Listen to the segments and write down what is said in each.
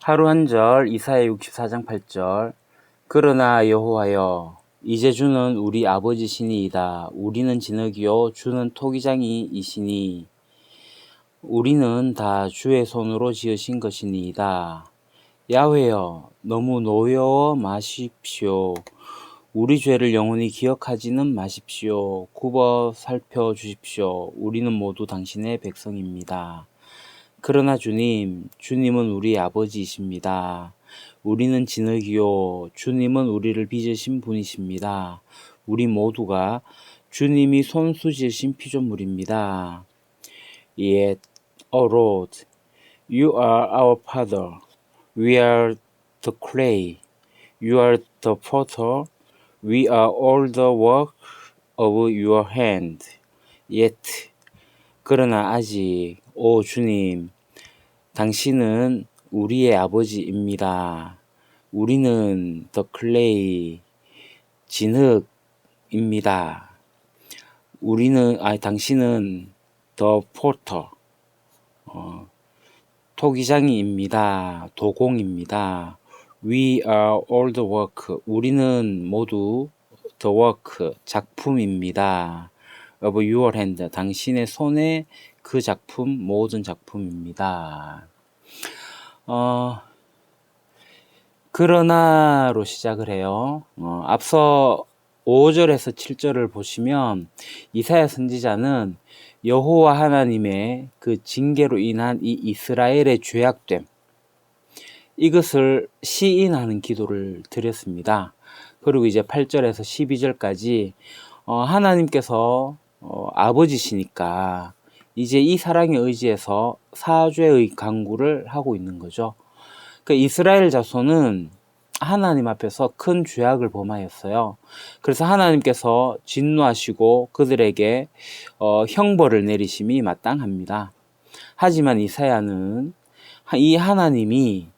하루 한 절 이사야 64장 8절 그러나 여호와여 이제 주는 우리 아버지시니이다. 우리는 진흙이요 주는 토기장이이시니 우리는 다 주의 손으로 지으신 것이니이다. 야훼여 너무 노여워 마십시오. 우리 죄를 영원히 기억하지는 마십시오. 굽어 살펴주십시오. 우리는 모두 당신의 백성입니다. 그러나 주님은 우리 아버지이십니다. 우리는 진흙이요 주님은 우리를 빚으신 분이십니다. 우리 모두가 주님이 손수 지으신 피조물입니다. Yet, O Lord, you are our Father. We are the clay. You are the potter. We are all the work of your hand. Yet, 그러나 아직, 오 주님, 당신은 우리의 아버지입니다. 우리는 the clay, 진흙입니다. 당신은 the potter, 토기장이입니다. 도공입니다. We are all the work. 우리는 모두 the work, 작품입니다. of your hand. 당신의 손의 그 작품, 모든 작품입니다. 그러나로 시작을 해요. 앞서 5절에서 7절을 보시면 이사야 선지자는 여호와 하나님의 그 징계로 인한 이 이스라엘의 죄악됨, 이것을 시인하는 기도를 드렸습니다. 그리고 이제 8절에서 12절까지 하나님께서 아버지시니까 이제 이 사랑에 의지해서 사죄의 간구를 하고 있는 거죠. 그 이스라엘 자손은 하나님 앞에서 큰 죄악을 범하였어요. 그래서 하나님께서 진노하시고 그들에게 형벌을 내리심이 마땅합니다. 하지만 이사야는 이 하나님이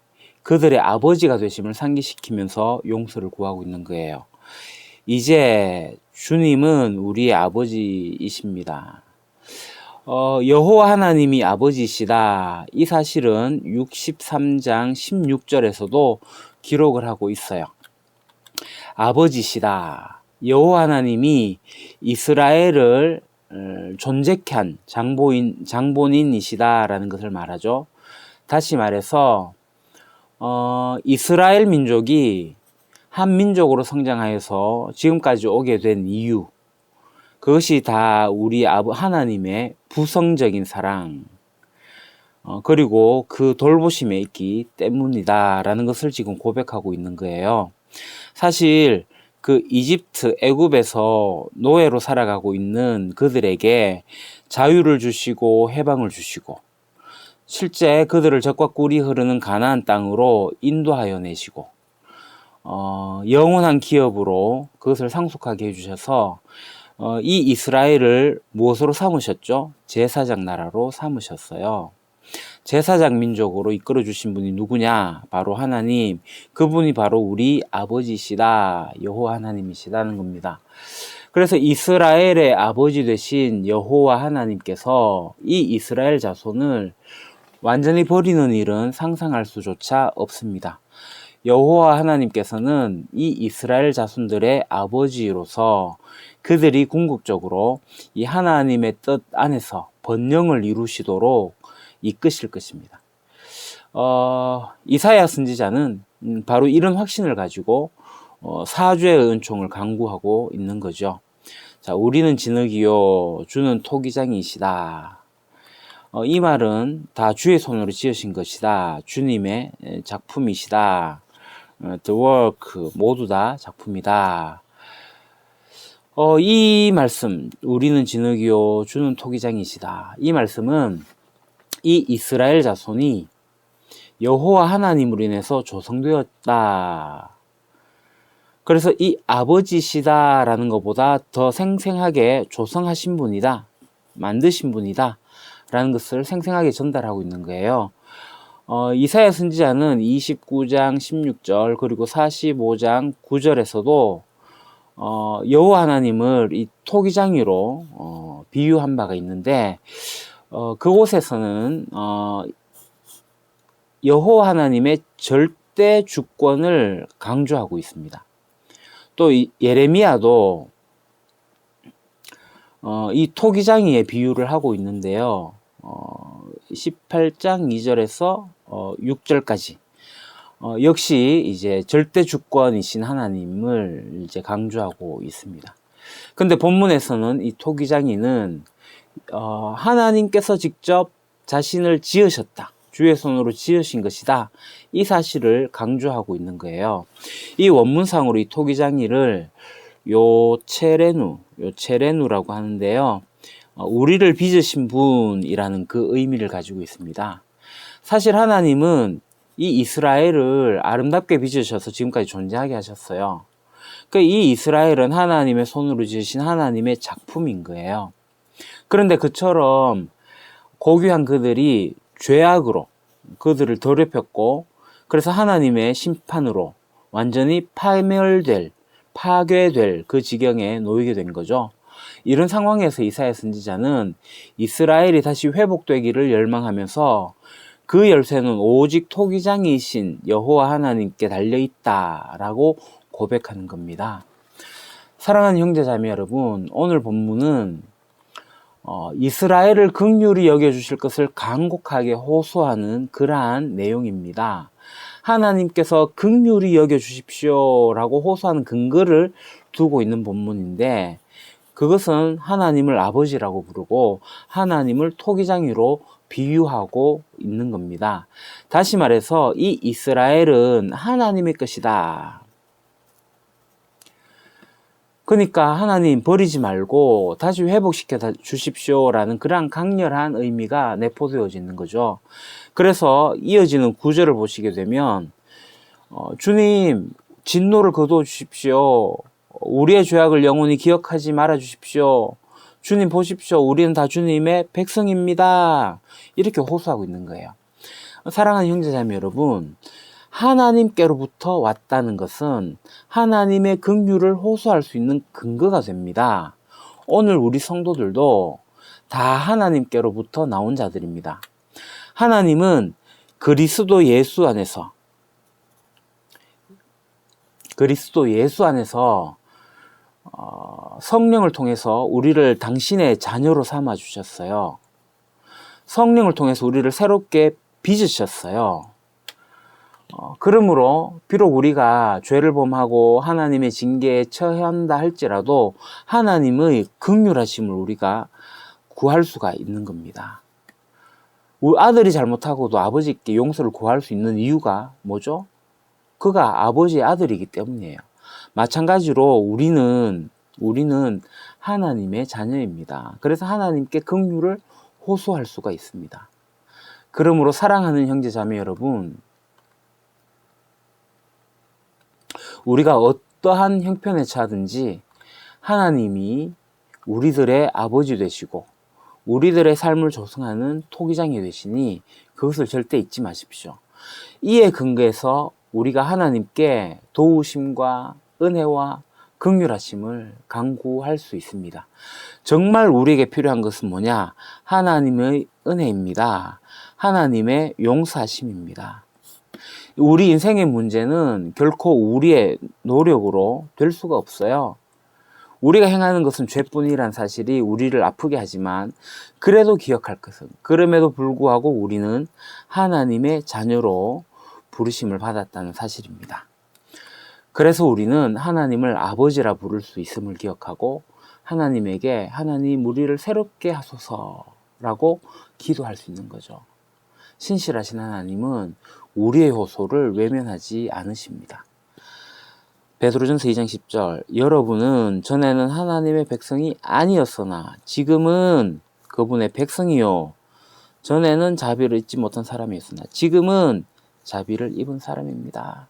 그들의 아버지가 되심을 상기시키면서 용서를 구하고 있는 거예요. 이제 주님은 우리의 아버지이십니다. 여호와 하나님이 아버지시다. 이 사실은 63장 16절에서도 기록을 하고 있어요. 아버지시다. 여호와 하나님이 이스라엘을 존재케 한 장본인이시다라는 것을 말하죠. 다시 말해서 이스라엘 민족이 한 민족으로 성장하여서 지금까지 오게 된 이유, 그것이 다 우리 하나님의 부성적인 사랑, 그리고 그 돌보심에 있기 때문이다 라는 것을 지금 고백하고 있는 거예요. 사실 그 이집트, 애굽에서 노예로 살아가고 있는 그들에게 자유를 주시고 해방을 주시고 실제 그들을 젖과 꿀이 흐르는 가나안 땅으로 인도하여 내시고 영원한 기업으로 그것을 상속하게 해주셔서 이 이스라엘을 무엇으로 삼으셨죠? 제사장 나라로 삼으셨어요. 제사장 민족으로 이끌어 주신 분이 누구냐? 바로 하나님. 그분이 바로 우리 아버지시다. 여호와 하나님이시다는 겁니다. 그래서 이스라엘의 아버지 되신 여호와 하나님께서 이 이스라엘 자손을 완전히 버리는 일은 상상할 수조차 없습니다. 여호와 하나님께서는 이 이스라엘 자손들의 아버지로서 그들이 궁극적으로 이 하나님의 뜻 안에서 번영을 이루시도록 이끄실 것입니다. 이사야 선지자는 바로 이런 확신을 가지고 사죄의 은총을 간구하고 있는 거죠. 자, 우리는 진흙이요 주는 토기장이시다. 이 말은 다 주의 손으로 지으신 것이다. 주님의 작품이시다. The work, 모두 다 작품이다. 이 말씀, 우리는 진흙이요 주는 토기장이시다. 이 말씀은 이 이스라엘 자손이 여호와 하나님으로 인해서 조성되었다. 그래서 이 아버지시다라는 것보다 더 생생하게 조성하신 분이다, 만드신 분이다 라는 것을 생생하게 전달하고 있는 거예요. 이사야 선지자는 29장 16절 그리고 45장 9절에서도 여호와 하나님을 이 토기장이로 비유한 바가 있는데 그곳에서는 여호와 하나님의 절대 주권을 강조하고 있습니다. 또 예레미야도 이 토기장이의 비유를 하고 있는데요. 18장 2절에서 6절까지 역시 이제 절대 주권이신 하나님을 이제 강조하고 있습니다. 근데 본문에서는 이 토기장이는 하나님께서 직접 자신을 지으셨다. 주의 손으로 지으신 것이다. 이 사실을 강조하고 있는 거예요. 이 원문상으로 이 토기장이를 요체레누라고 하는데요. 우리를 빚으신 분이라는 그 의미를 가지고 있습니다. 사실 하나님은 이 이스라엘을 아름답게 빚으셔서 지금까지 존재하게 하셨어요. 이 이스라엘은 하나님의 손으로 지으신 하나님의 작품인 거예요. 그런데 그처럼 고귀한 그들이 죄악으로 그들을 더럽혔고, 그래서 하나님의 심판으로 완전히 파괴될 그 지경에 놓이게 된 거죠. 이런 상황에서 이사야 선지자는 이스라엘이 다시 회복되기를 열망하면서 그 열쇠는 오직 토기장이신 여호와 하나님께 달려있다라고 고백하는 겁니다. 사랑하는 형제자매 여러분, 오늘 본문은 이스라엘을 긍휼히 여겨주실 것을 간곡하게 호소하는 그러한 내용입니다. 하나님께서 긍휼히 여겨주십시오라고 호소하는 근거를 두고 있는 본문인데, 그것은 하나님을 아버지라고 부르고 하나님을 토기장이로 비유하고 있는 겁니다. 다시 말해서 이 이스라엘은 하나님의 것이다. 그러니까 하나님 버리지 말고 다시 회복시켜 주십시오라는 그러한 강렬한 의미가 내포되어져 있는 거죠. 그래서 이어지는 구절을 보시게 되면 주님 진노를 거두어 주십시오. 우리의 죄악을 영원히 기억하지 말아 주십시오. 주님 보십시오. 우리는 다 주님의 백성입니다. 이렇게 호소하고 있는 거예요. 사랑하는 형제자매 여러분, 하나님께로부터 왔다는 것은 하나님의 긍휼을 호소할 수 있는 근거가 됩니다. 오늘 우리 성도들도 다 하나님께로부터 나온 자들입니다. 하나님은 그리스도 예수 안에서 성령을 통해서 우리를 당신의 자녀로 삼아 주셨어요. 성령을 통해서 우리를 새롭게 빚으셨어요. 그러므로 비록 우리가 죄를 범하고 하나님의 징계에 처한다 할지라도 하나님의 긍휼하심을 우리가 구할 수가 있는 겁니다. 아들이 잘못하고도 아버지께 용서를 구할 수 있는 이유가 뭐죠? 그가 아버지의 아들이기 때문이에요. 마찬가지로 우리는 하나님의 자녀입니다. 그래서 하나님께 긍휼을 호소할 수가 있습니다. 그러므로 사랑하는 형제 자매 여러분, 우리가 어떠한 형편에 처하든지 하나님이 우리들의 아버지 되시고 우리들의 삶을 조성하는 토기장이 되시니 그것을 절대 잊지 마십시오. 이에 근거해서 우리가 하나님께 도우심과 은혜와 긍휼하심을 간구할 수 있습니다. 정말 우리에게 필요한 것은 뭐냐? 하나님의 은혜입니다. 하나님의 용서하심입니다. 우리 인생의 문제는 결코 우리의 노력으로 될 수가 없어요. 우리가 행하는 것은 죄뿐이란 사실이 우리를 아프게 하지만 그래도 기억할 것은, 그럼에도 불구하고 우리는 하나님의 자녀로 부르심을 받았다는 사실입니다. 그래서 우리는 하나님을 아버지라 부를 수 있음을 기억하고 하나님에게 하나님 우리를 새롭게 하소서라고 기도할 수 있는 거죠. 신실하신 하나님은 우리의 호소를 외면하지 않으십니다. 베드로전서 2장 10절, 여러분은 전에는 하나님의 백성이 아니었으나 지금은 그분의 백성이요. 전에는 자비를 잊지 못한 사람이었으나 지금은 자비를 입은 사람입니다.